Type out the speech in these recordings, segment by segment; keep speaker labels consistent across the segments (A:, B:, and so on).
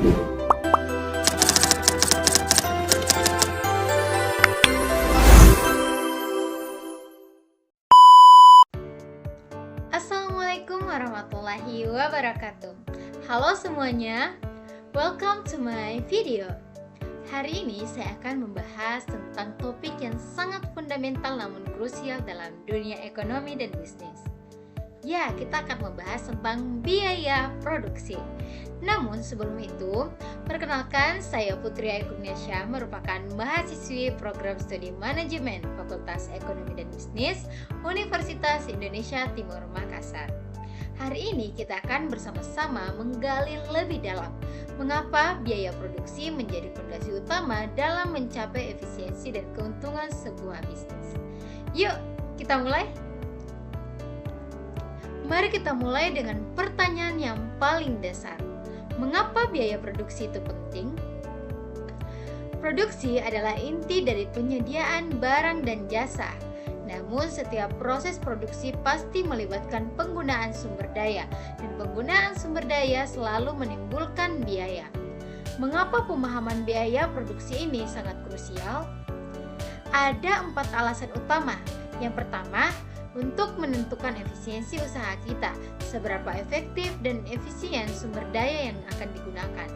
A: Assalamualaikum warahmatullahi wabarakatuh. Halo semuanya, welcome to my video. Hari ini saya akan membahas tentang topik yang sangat fundamental namun krusial dalam dunia ekonomi dan bisnis. Ya, kita akan membahas tentang biaya produksi. Namun sebelum itu, perkenalkan saya Putri Ayu Kurniasha, merupakan mahasiswi program studi manajemen Fakultas Ekonomi dan Bisnis Universitas Indonesia Timur Makassar. Hari ini kita akan bersama-sama menggali lebih dalam mengapa biaya produksi menjadi fondasi utama dalam mencapai efisiensi dan keuntungan sebuah bisnis. Yuk, kita mulai. Mari kita mulai dengan pertanyaan yang paling dasar. Mengapa biaya produksi itu penting? Produksi adalah inti dari penyediaan barang dan jasa. Namun setiap proses produksi pasti melibatkan penggunaan sumber daya, dan penggunaan sumber daya selalu menimbulkan biaya. Mengapa pemahaman biaya produksi ini sangat krusial? Ada 4 alasan utama. Yang pertama, untuk menentukan efisiensi usaha kita, seberapa efektif dan efisien sumber daya yang akan digunakan.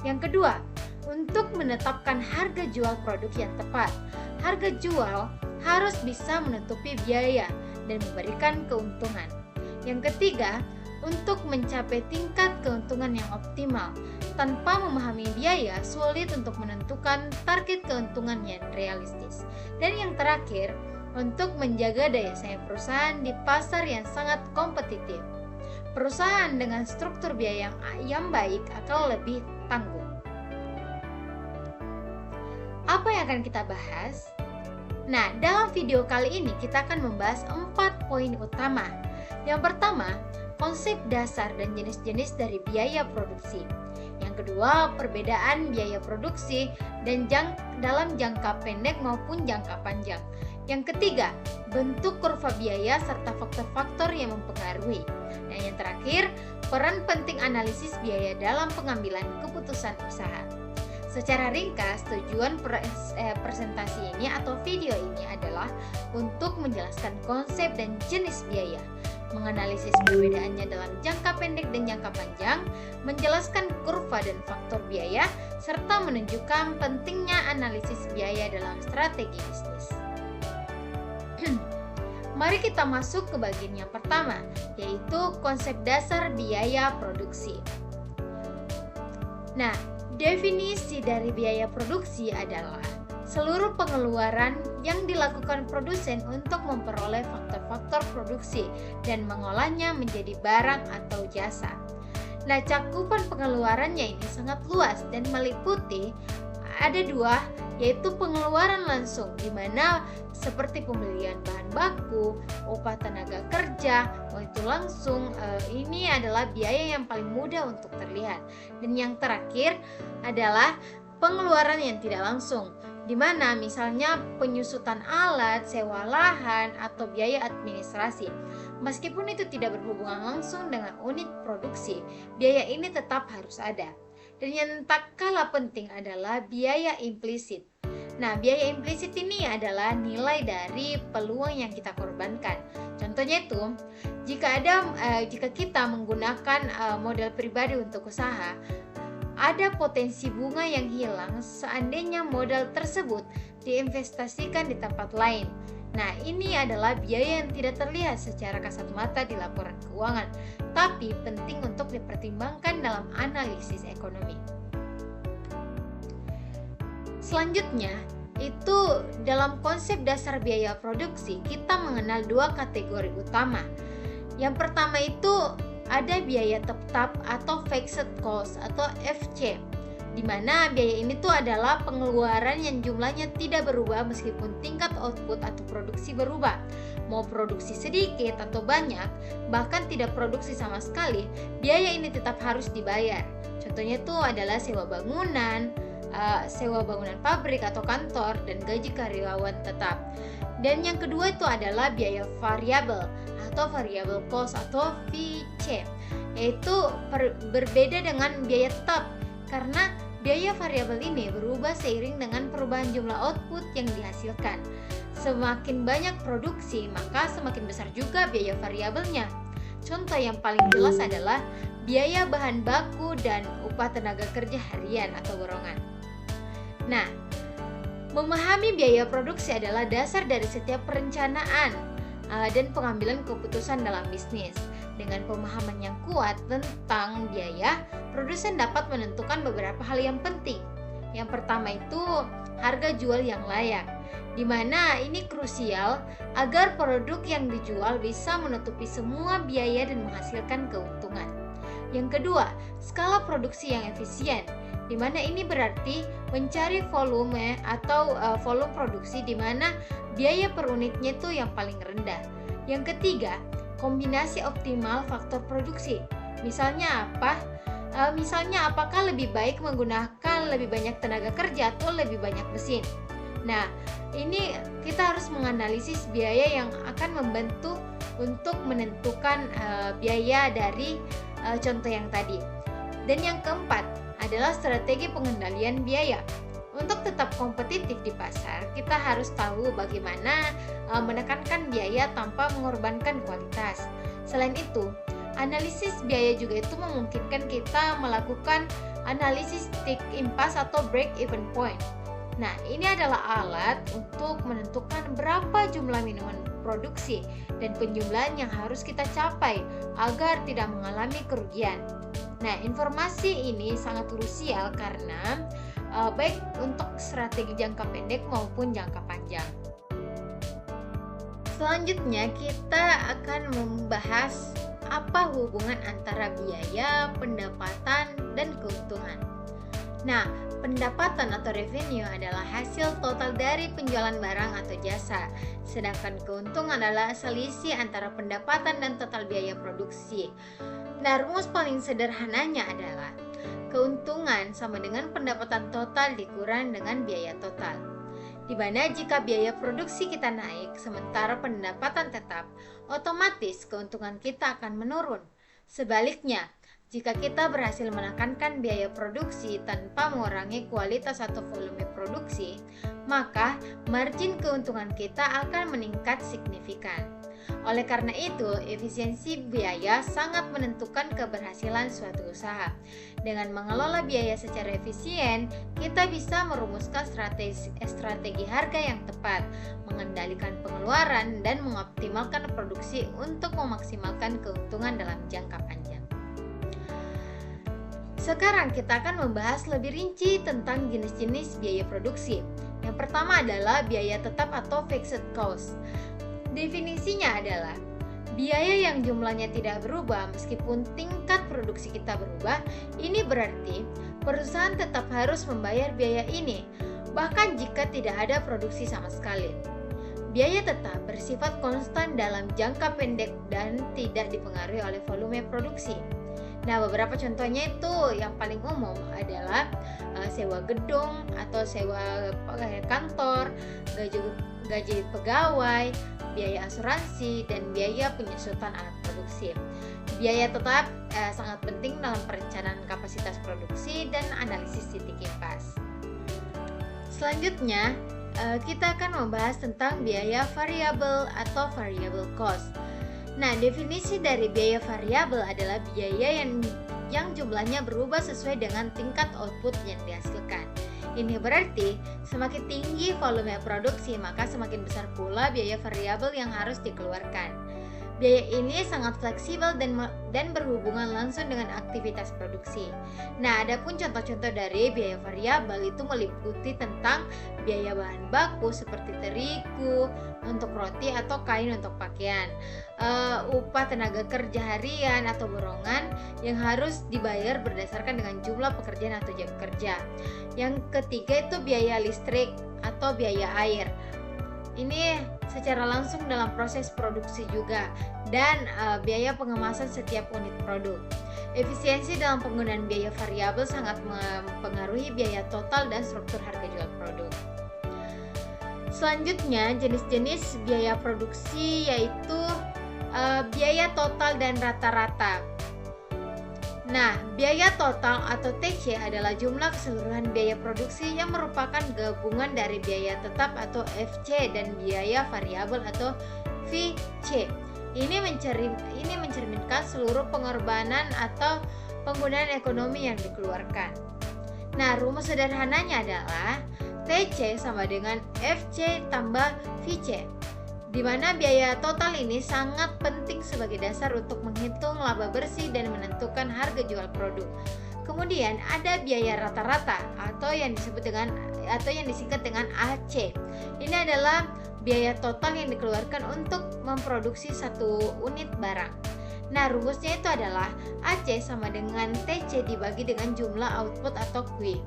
A: Yang kedua, untuk menetapkan harga jual produk yang tepat. Harga jual harus bisa menutupi biaya dan memberikan keuntungan. Yang ketiga, untuk mencapai tingkat keuntungan yang optimal. Tanpa memahami biaya, sulit untuk menentukan target keuntungan yang realistis. Dan yang terakhir, untuk menjaga daya saing perusahaan di pasar yang sangat kompetitif. Perusahaan dengan struktur biaya yang baik akan lebih tangguh. Apa yang akan kita bahas? Nah, dalam video kali ini kita akan membahas 4 poin utama. Yang pertama, konsep dasar dan jenis-jenis dari biaya produksi. Yang kedua, perbedaan biaya produksi dan dalam jangka pendek maupun jangka panjang. Yang ketiga, bentuk kurva biaya serta faktor-faktor yang mempengaruhi. Dan yang terakhir, peran penting analisis biaya dalam pengambilan keputusan usaha. Secara ringkas, tujuan presentasi ini atau video ini adalah untuk menjelaskan konsep dan jenis biaya, menganalisis perbedaannya dalam jangka pendek dan jangka panjang, menjelaskan kurva dan faktor biaya, serta menunjukkan pentingnya analisis biaya dalam strategi bisnis. Mari kita masuk ke bagian yang pertama, yaitu konsep dasar biaya produksi. Nah, definisi dari biaya produksi adalah seluruh pengeluaran yang dilakukan produsen untuk memperoleh faktor-faktor produksi dan mengolahnya menjadi barang atau jasa. Nah, cakupan pengeluarannya ini sangat luas dan meliputi ada 2, yaitu pengeluaran langsung, di mana seperti pembelian bahan baku, upah tenaga kerja, itu langsung. Ini adalah biaya yang paling mudah untuk terlihat. Dan yang terakhir adalah pengeluaran yang tidak langsung, di mana misalnya penyusutan alat, sewa lahan, atau biaya administrasi. Meskipun itu tidak berhubungan langsung dengan unit produksi, biaya ini tetap harus ada. Dan yang tak kalah penting adalah biaya implisit. Nah, biaya implisit ini adalah nilai dari peluang yang kita korbankan. Contohnya itu, jika kita menggunakan modal pribadi untuk usaha, ada potensi bunga yang hilang seandainya modal tersebut diinvestasikan di tempat lain. Nah, ini adalah biaya yang tidak terlihat secara kasat mata di laporan keuangan, tapi penting untuk dipertimbangkan dalam analisis ekonomi. Selanjutnya, itu dalam konsep dasar biaya produksi, kita mengenal 2 kategori utama. Yang pertama itu ada biaya tetap atau fixed cost atau FC, di mana biaya ini tuh adalah pengeluaran yang jumlahnya tidak berubah meskipun tingkat output atau produksi berubah. Mau produksi sedikit atau banyak, bahkan tidak produksi sama sekali, biaya ini tetap harus dibayar. Contohnya itu adalah sewa bangunan pabrik atau kantor, dan gaji karyawan tetap. Dan yang kedua itu adalah biaya variabel atau variable cost atau VC, yaitu berbeda dengan biaya tetap. karena biaya variabel ini berubah seiring dengan perubahan jumlah output yang dihasilkan. Semakin banyak produksi, maka semakin besar juga biaya variabelnya. Contoh yang paling jelas adalah biaya bahan baku dan upah tenaga kerja harian atau borongan. Nah, memahami biaya produksi adalah dasar dari setiap perencanaan dan pengambilan keputusan dalam bisnis. Dengan pemahaman yang kuat tentang biaya, produsen dapat menentukan beberapa hal yang penting. Yang pertama itu harga jual yang layak, di mana ini krusial agar produk yang dijual bisa menutupi semua biaya dan menghasilkan keuntungan. Yang kedua, skala produksi yang efisien, di mana ini berarti mencari volume atau volume produksi di mana biaya per unitnya itu yang paling rendah. Yang ketiga, kombinasi optimal faktor produksi. Misalnya apa? Misalnya apakah lebih baik menggunakan lebih banyak tenaga kerja atau lebih banyak mesin. Nah, ini kita harus menganalisis biaya yang akan membantu untuk menentukan biaya dari contoh yang tadi. Dan yang keempat adalah strategi pengendalian biaya. Untuk tetap kompetitif di pasar, kita harus tahu bagaimana menekankan biaya tanpa mengorbankan kualitas. Selain itu, analisis biaya juga itu memungkinkan kita melakukan analisis tick impasse atau break even point. Nah, ini adalah alat untuk menentukan berapa jumlah minuman produksi dan penjumlahan yang harus kita capai agar tidak mengalami kerugian. Nah, informasi ini sangat krusial karena baik untuk strategi jangka pendek maupun jangka panjang. Selanjutnya kita akan membahas apa hubungan antara biaya, pendapatan, dan keuntungan. Nah, pendapatan atau revenue adalah hasil total dari penjualan barang atau jasa, sedangkan keuntungan adalah selisih antara pendapatan dan total biaya produksi. Nah, rumus paling sederhananya adalah keuntungan sama dengan pendapatan total dikurang dengan biaya total. Di mana jika biaya produksi kita naik sementara pendapatan tetap, otomatis keuntungan kita akan menurun. Sebaliknya, jika kita berhasil menekankan biaya produksi tanpa mengurangi kualitas atau volume produksi, maka margin keuntungan kita akan meningkat signifikan. Oleh karena itu, efisiensi biaya sangat menentukan keberhasilan suatu usaha. Dengan mengelola biaya secara efisien, kita bisa merumuskan strategi harga yang tepat, mengendalikan pengeluaran, dan mengoptimalkan produksi untuk memaksimalkan keuntungan dalam jangka panjang. Sekarang kita akan membahas lebih rinci tentang jenis-jenis biaya produksi. Yang pertama adalah biaya tetap atau fixed cost. Definisinya adalah biaya yang jumlahnya tidak berubah meskipun tingkat produksi kita berubah. Ini berarti perusahaan tetap harus membayar biaya ini, bahkan jika tidak ada produksi sama sekali. Biaya tetap bersifat konstan dalam jangka pendek dan tidak dipengaruhi oleh volume produksi. Nah, beberapa contohnya itu yang paling umum adalah sewa gedung atau sewa kantor, gaji pegawai, biaya asuransi, dan biaya penyusutan alat produksi. Biaya tetap sangat penting dalam perencanaan kapasitas produksi dan analisis titik impasse. Selanjutnya, kita akan membahas tentang biaya variabel atau variable cost. Nah, definisi dari biaya variabel adalah biaya yang jumlahnya berubah sesuai dengan tingkat output yang dihasilkan. Ini berarti semakin tinggi volume produksi, maka semakin besar pula biaya variabel yang harus dikeluarkan. Biaya ini sangat fleksibel dan berhubungan langsung dengan aktivitas produksi. Nah, adapun contoh-contoh dari biaya variabel itu meliputi tentang biaya bahan baku seperti terigu untuk roti atau kain untuk pakaian, upah tenaga kerja harian atau borongan yang harus dibayar berdasarkan dengan jumlah pekerjaan atau jam kerja. Yang ketiga itu biaya listrik atau biaya air. Ini secara langsung dalam proses produksi juga, dan biaya pengemasan setiap unit produk. Efisiensi dalam penggunaan biaya variabel sangat mempengaruhi biaya total dan struktur harga jual produk. Selanjutnya, jenis-jenis biaya produksi yaitu biaya total dan rata-rata. Nah, biaya total atau TC adalah jumlah keseluruhan biaya produksi yang merupakan gabungan dari biaya tetap atau FC dan biaya variabel atau VC. Ini mencerminkan seluruh pengorbanan atau penggunaan ekonomi yang dikeluarkan. Nah, rumus sederhananya adalah TC sama dengan FC tambah VC, di mana biaya total ini sangat penting sebagai dasar untuk menghitung laba bersih dan menentukan harga jual produk. Kemudian ada biaya rata-rata atau yang disingkat dengan AC. Ini adalah biaya total yang dikeluarkan untuk memproduksi satu unit barang. Nah, rumusnya itu adalah AC sama dengan TC dibagi dengan jumlah output atau Q.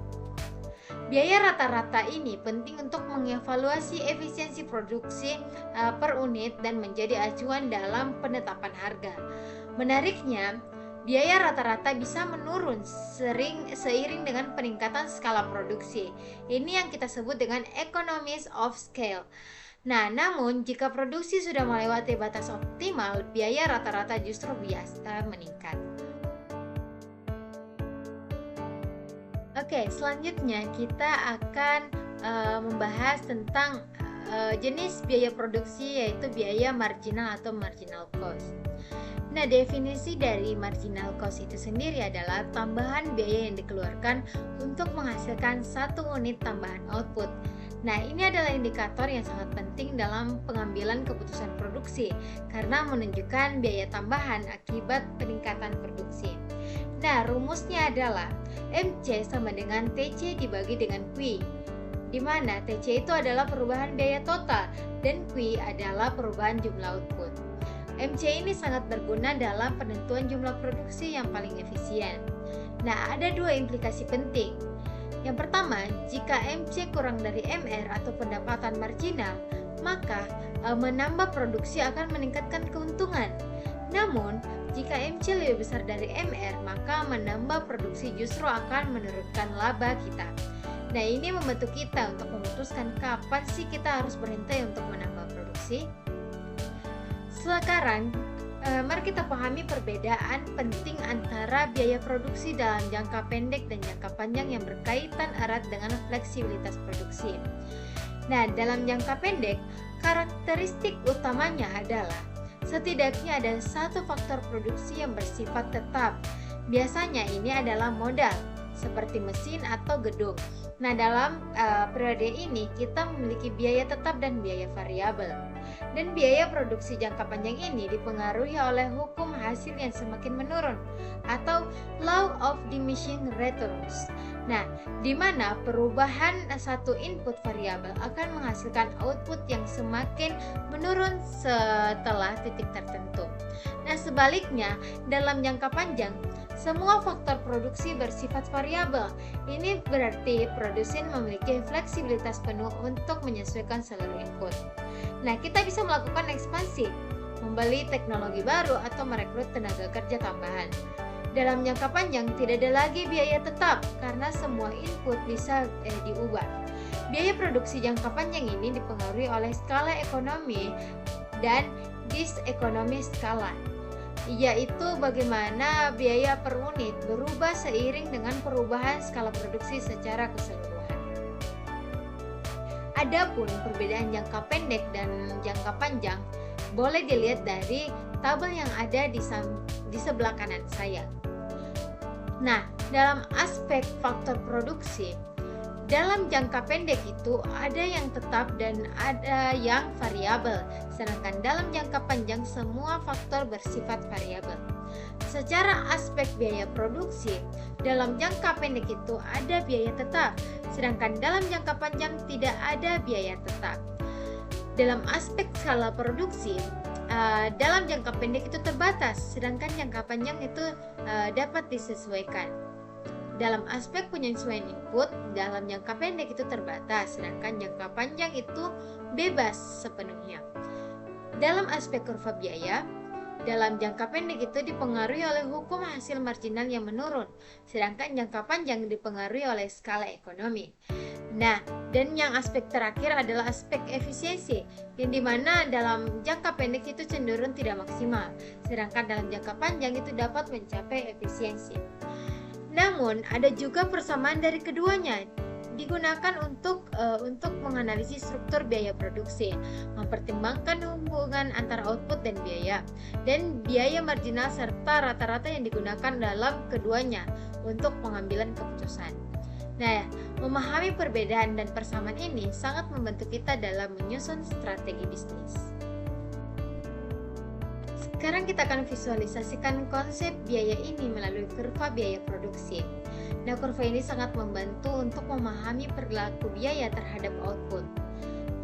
A: Biaya rata-rata ini penting untuk mengevaluasi efisiensi produksi per unit dan menjadi acuan dalam penetapan harga. Menariknya, biaya rata-rata bisa menurun seiring dengan peningkatan skala produksi. Ini yang kita sebut dengan economies of scale. Nah, namun jika produksi sudah melewati batas optimal, biaya rata-rata justru biasa meningkat. Oke, selanjutnya kita akan membahas tentang jenis biaya produksi, yaitu biaya marginal atau marginal cost. Nah, definisi dari marginal cost itu sendiri adalah tambahan biaya yang dikeluarkan untuk menghasilkan satu unit tambahan output. Nah, ini adalah indikator yang sangat penting dalam pengambilan keputusan produksi karena menunjukkan biaya tambahan akibat peningkatan produksi. Nah, rumusnya adalah MC sama dengan TC dibagi dengan Q, di mana TC itu adalah perubahan biaya total dan Q adalah perubahan jumlah output. MC ini sangat berguna dalam penentuan jumlah produksi yang paling efisien. Nah, ada dua implikasi penting. Yang pertama, jika MC kurang dari MR atau pendapatan marginal, maka menambah produksi akan meningkatkan keuntungan. Namun, jika MC lebih besar dari MR, maka menambah produksi justru akan menurunkan laba kita. Nah, ini membantu kita untuk memutuskan kapan sih kita harus berhenti untuk menambah produksi. Sekarang, mari kita pahami perbedaan penting antara biaya produksi dalam jangka pendek dan jangka panjang yang berkaitan erat dengan fleksibilitas produksi. Nah, dalam jangka pendek, karakteristik utamanya adalah setidaknya ada satu faktor produksi yang bersifat tetap. Biasanya ini adalah modal, seperti mesin atau gedung. Nah, dalam periode ini kita memiliki biaya tetap dan biaya variabel. Dan biaya produksi jangka panjang ini dipengaruhi oleh hukum hasil yang semakin menurun atau law of diminishing returns. Nah, di mana perubahan satu input variabel akan menghasilkan output yang semakin menurun setelah titik tertentu. Nah, sebaliknya, dalam jangka panjang, semua faktor produksi bersifat variabel. Ini berarti produsen memiliki fleksibilitas penuh untuk menyesuaikan seluruh input. Nah, kita bisa melakukan ekspansi, membeli teknologi baru atau merekrut tenaga kerja tambahan. Dalam jangka panjang tidak ada lagi biaya tetap karena semua input bisa diubah. Biaya produksi jangka panjang ini dipengaruhi oleh skala ekonomi dan disekonomi skala, yaitu bagaimana biaya per unit berubah seiring dengan perubahan skala produksi secara keseluruhan. Adapun perbedaan jangka pendek dan jangka panjang boleh dilihat dari tabel yang ada di sebelah kanan saya. Nah, dalam aspek faktor produksi, dalam jangka pendek itu ada yang tetap dan ada yang variabel, sedangkan dalam jangka panjang semua faktor bersifat variabel. Secara aspek biaya produksi, dalam jangka pendek itu ada biaya tetap, sedangkan dalam jangka panjang tidak ada biaya tetap. Dalam aspek skala produksi, dalam jangka pendek itu terbatas, sedangkan jangka panjang itu dapat disesuaikan. Dalam aspek penyesuaian input, dalam jangka pendek itu terbatas, sedangkan jangka panjang itu bebas sepenuhnya. Dalam aspek kurva biaya, dalam jangka pendek itu dipengaruhi oleh hukum hasil marginal yang menurun, sedangkan jangka panjang dipengaruhi oleh skala ekonomi. Nah, dan yang aspek terakhir adalah aspek efisiensi, yang dimana dalam jangka pendek itu cenderung tidak maksimal, sedangkan dalam jangka panjang itu dapat mencapai efisiensi. Namun, ada juga persamaan dari keduanya, digunakan untuk menganalisis struktur biaya produksi, mempertimbangkan hubungan antara output dan biaya marginal serta rata-rata yang digunakan dalam keduanya untuk pengambilan keputusan. Nah, memahami perbedaan dan persamaan ini sangat membantu kita dalam menyusun strategi bisnis. Sekarang kita akan visualisasikan konsep biaya ini melalui kurva biaya produksi. Nah, kurva ini sangat membantu untuk memahami perilaku biaya terhadap output.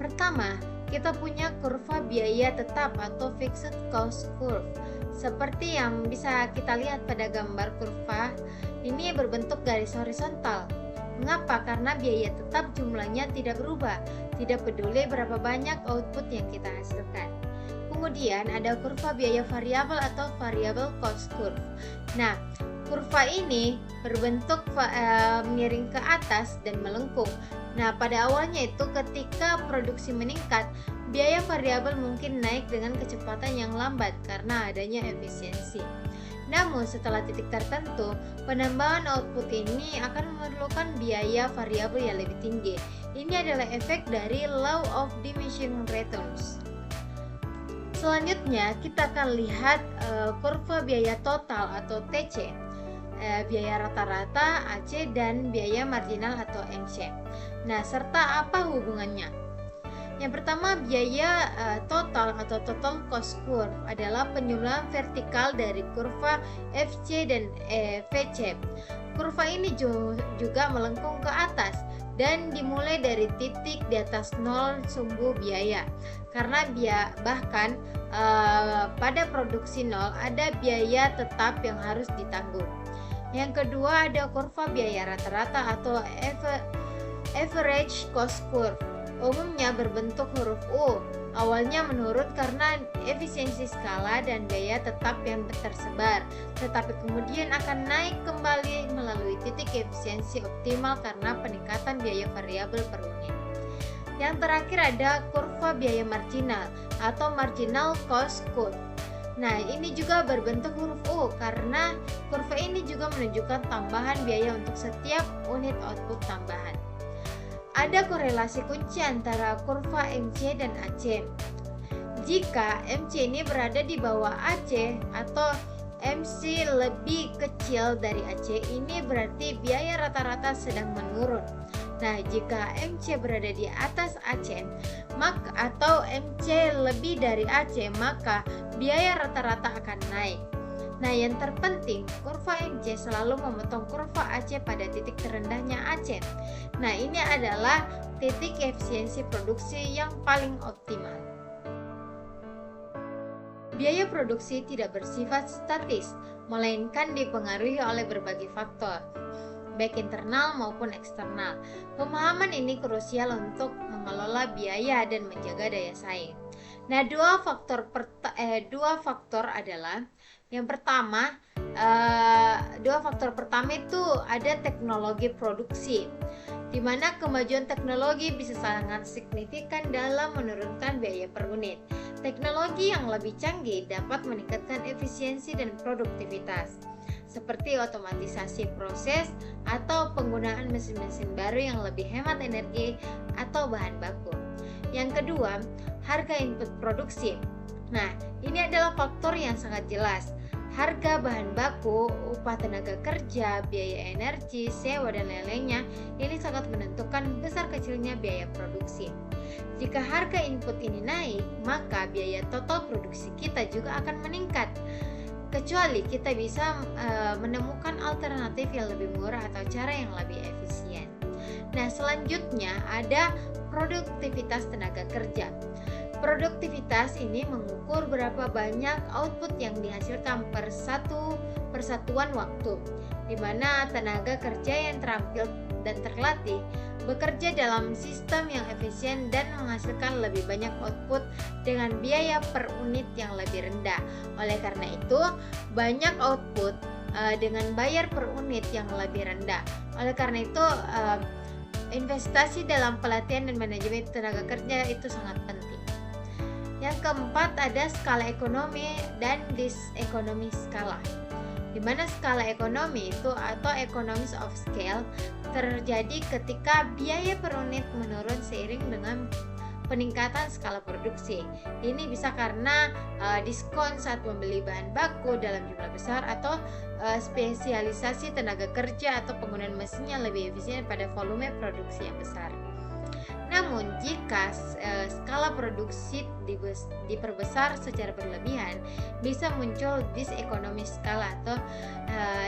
A: Pertama, kita punya kurva biaya tetap atau fixed cost curve. Seperti yang bisa kita lihat pada gambar kurva, ini berbentuk garis horizontal. Mengapa? Karena biaya tetap jumlahnya tidak berubah, tidak peduli berapa banyak output yang kita hasilkan. Kemudian ada kurva biaya variabel atau variable cost curve. Nah, kurva ini berbentuk miring ke atas dan melengkung. Nah, pada awalnya itu ketika produksi meningkat, biaya variabel mungkin naik dengan kecepatan yang lambat karena adanya efisiensi. Namun setelah titik tertentu, penambahan output ini akan memerlukan biaya variabel yang lebih tinggi. Ini adalah efek dari law of diminishing returns. Selanjutnya kita akan lihat kurva biaya total atau TC, biaya rata-rata AC dan biaya marginal atau MC. Nah, serta apa hubungannya? Yang pertama, biaya total atau total cost curve adalah penjumlahan vertikal dari kurva FC dan VC. Kurva ini juga melengkung ke atas dan dimulai dari titik di atas nol sumbu biaya. Karena bahkan pada produksi nol ada biaya tetap yang harus ditanggung. Yang kedua ada kurva biaya rata-rata atau average cost curve. Umumnya berbentuk huruf U. Awalnya menurun karena efisiensi skala dan biaya tetap yang tersebar, tetapi kemudian akan naik kembali melalui titik efisiensi optimal karena peningkatan biaya variabel per unit. Yang terakhir ada kurva biaya marginal atau marginal cost curve. Nah, ini juga berbentuk huruf U karena kurva ini juga menunjukkan tambahan biaya untuk setiap unit output tambahan. Ada korelasi kunci antara kurva MC dan AC. Jika MC ini berada di bawah AC atau MC lebih kecil dari AC, ini berarti biaya rata-rata sedang menurun. Nah, jika MC berada di atas AC atau MC lebih dari AC, maka biaya rata-rata akan naik. Nah, yang terpenting, kurva MC selalu memotong kurva AC pada titik terendahnya AC. Nah, ini adalah titik efisiensi produksi yang paling optimal. Biaya produksi tidak bersifat statis, melainkan dipengaruhi oleh berbagai faktor, baik internal maupun eksternal. Pemahaman ini krusial untuk mengelola biaya dan menjaga daya saing. Nah, dua faktor adalah yang pertama, dua faktor pertama itu ada teknologi produksi, di mana kemajuan teknologi bisa sangat signifikan dalam menurunkan biaya per unit. Teknologi yang lebih canggih dapat meningkatkan efisiensi dan produktivitas, seperti otomatisasi proses atau penggunaan mesin-mesin baru yang lebih hemat energi atau bahan baku. Yang kedua, harga input produksi. Nah, ini adalah faktor yang sangat jelas. Harga bahan baku, upah tenaga kerja, biaya energi, sewa, dan lain-lainnya ini sangat menentukan besar kecilnya biaya produksi. Jika harga input ini naik, maka biaya total produksi kita juga akan meningkat. Kecuali kita bisa menemukan alternatif yang lebih murah atau cara yang lebih efisien. Nah, selanjutnya ada produktivitas tenaga kerja. Produktivitas ini mengukur berapa banyak output yang dihasilkan per satuan waktu, di mana tenaga kerja yang terampil dan terlatih bekerja dalam sistem yang efisien dan menghasilkan lebih banyak output dengan biaya per unit yang lebih rendah. Oleh karena itu, banyak output dengan bayar per unit yang lebih rendah. Oleh karena itu, investasi dalam pelatihan dan manajemen tenaga kerja itu sangat penting. Yang keempat ada skala ekonomi dan disekonomi skala. Di mana skala ekonomi itu atau economies of scale terjadi ketika biaya per unit menurun seiring dengan peningkatan skala produksi. Ini bisa karena diskon saat membeli bahan baku dalam jumlah besar atau spesialisasi tenaga kerja atau penggunaan mesin yang lebih efisien pada volume produksi yang besar. Namun jika skala produksi diperbesar secara berlebihan, bisa muncul diseconomies skala atau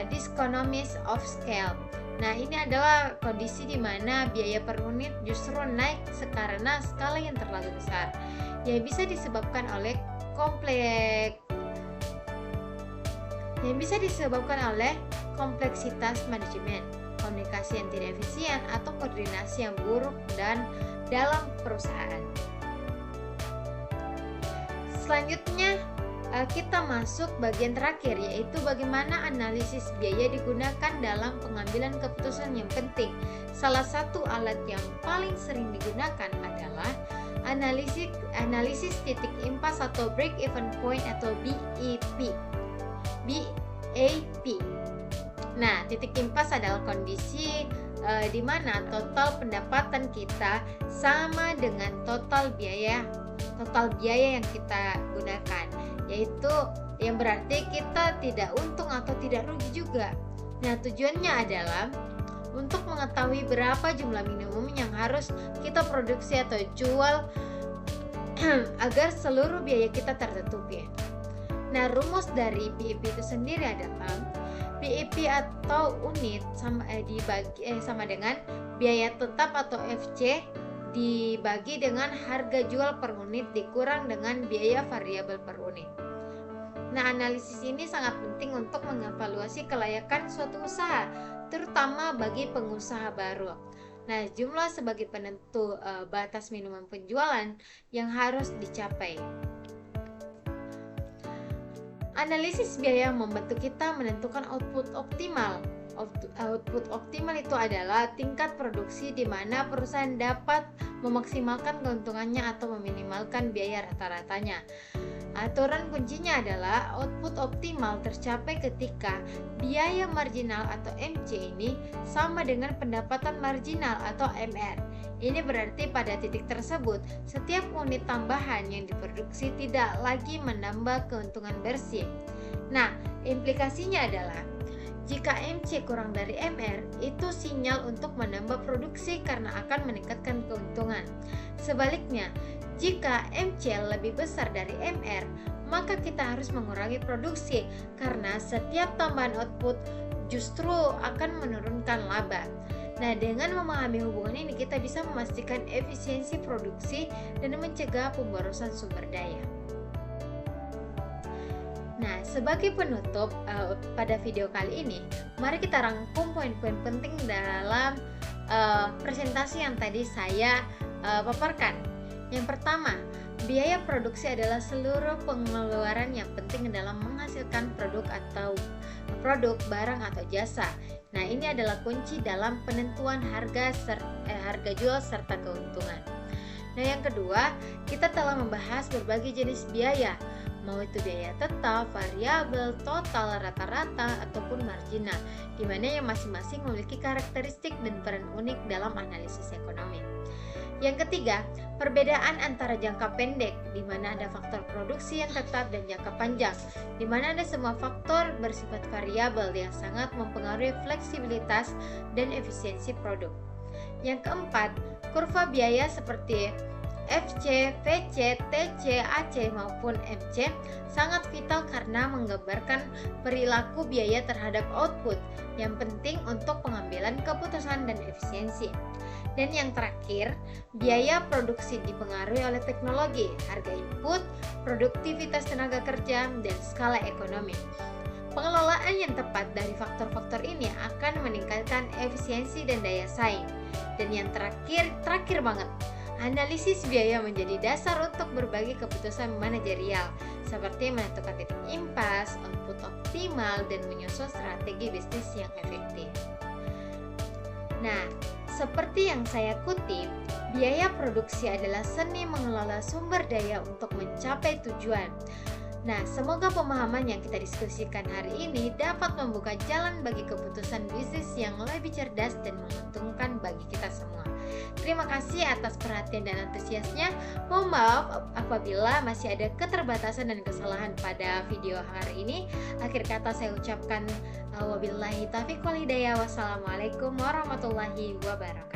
A: diseconomies of scale. Nah, ini adalah kondisi di mana biaya per unit justru naik karena skala yang terlalu besar, yang bisa disebabkan oleh kompleksitas manajemen, komunikasi yang tidak efisien, atau koordinasi yang buruk dan dalam perusahaan. Selanjutnya kita masuk bagian terakhir, yaitu bagaimana analisis biaya digunakan dalam pengambilan keputusan yang penting. Salah satu alat yang paling sering digunakan adalah analisis titik impas atau break even point atau BEP. Nah, titik impas adalah kondisi di mana total pendapatan kita sama dengan total biaya yang kita gunakan, yaitu yang berarti kita tidak untung atau tidak rugi juga. Nah, tujuannya adalah untuk mengetahui berapa jumlah minimum yang harus kita produksi atau jual agar seluruh biaya kita tertutupi. Nah, rumus dari BEP itu sendiri adalah BEP atau unit sama dengan biaya tetap atau FC dibagi dengan harga jual per unit dikurang dengan biaya variabel per unit. Nah, analisis ini sangat penting untuk mengevaluasi kelayakan suatu usaha, terutama bagi pengusaha baru. Nah, jumlah sebagai penentu batas minimum penjualan yang harus dicapai. Analisis biaya membantu kita menentukan output optimal. Output optimal itu adalah tingkat produksi di mana perusahaan dapat memaksimalkan keuntungannya atau meminimalkan biaya rata-ratanya. Aturan kuncinya adalah output optimal tercapai ketika biaya marginal atau MC ini sama dengan pendapatan marginal atau MR. Ini berarti pada titik tersebut, setiap unit tambahan yang diproduksi tidak lagi menambah keuntungan bersih. Nah, implikasinya adalah jika MC kurang dari MR, itu sinyal untuk menambah produksi karena akan meningkatkan keuntungan. Sebaliknya, jika MC lebih besar dari MR, maka kita harus mengurangi produksi karena setiap tambahan output justru akan menurunkan laba. Nah, dengan memahami hubungan ini, kita bisa memastikan efisiensi produksi dan mencegah pemborosan sumber daya. Nah, sebagai penutup pada video kali ini, mari kita rangkum poin-poin penting dalam presentasi yang tadi saya paparkan. Yang pertama, biaya produksi adalah seluruh pengeluaran yang penting dalam menghasilkan produk, barang atau jasa. Nah, ini adalah kunci dalam penentuan harga jual serta keuntungan. Nah, yang kedua, kita telah membahas berbagai jenis biaya, mau itu biaya tetap, variabel, total, rata-rata, ataupun marginal, di mana yang masing-masing memiliki karakteristik dan peran unik dalam analisis ekonomi. Yang ketiga, perbedaan antara jangka pendek, di mana ada faktor produksi yang tetap, dan jangka panjang, di mana ada semua faktor bersifat variabel yang sangat mempengaruhi fleksibilitas dan efisiensi produk. Yang keempat, kurva biaya seperti FC, VC, TC, AC maupun MC sangat vital karena menggambarkan perilaku biaya terhadap output yang penting untuk pengambilan keputusan dan efisiensi. Dan yang terakhir, biaya produksi dipengaruhi oleh teknologi, harga input, produktivitas tenaga kerja, dan skala ekonomi. Pengelolaan yang tepat dari faktor-faktor ini akan meningkatkan efisiensi dan daya saing. Dan yang terakhir banget, analisis biaya menjadi dasar untuk berbagai keputusan manajerial, seperti menentukan titik impas, output optimal, dan menyusun strategi bisnis yang efektif. Nah, Seperti yang saya kutip, biaya produksi adalah seni mengelola sumber daya untuk mencapai tujuan. Nah, semoga pemahaman yang kita diskusikan hari ini dapat membuka jalan bagi keputusan bisnis yang lebih cerdas dan menguntungkan bagi kita semua. Terima kasih atas perhatian dan antusiasnya. Mohon maaf apabila masih ada keterbatasan dan kesalahan pada video hari ini. Akhir kata saya ucapkan wabillahi taufiq wal hidayah. Wassalamualaikum warahmatullahi wabarakatuh.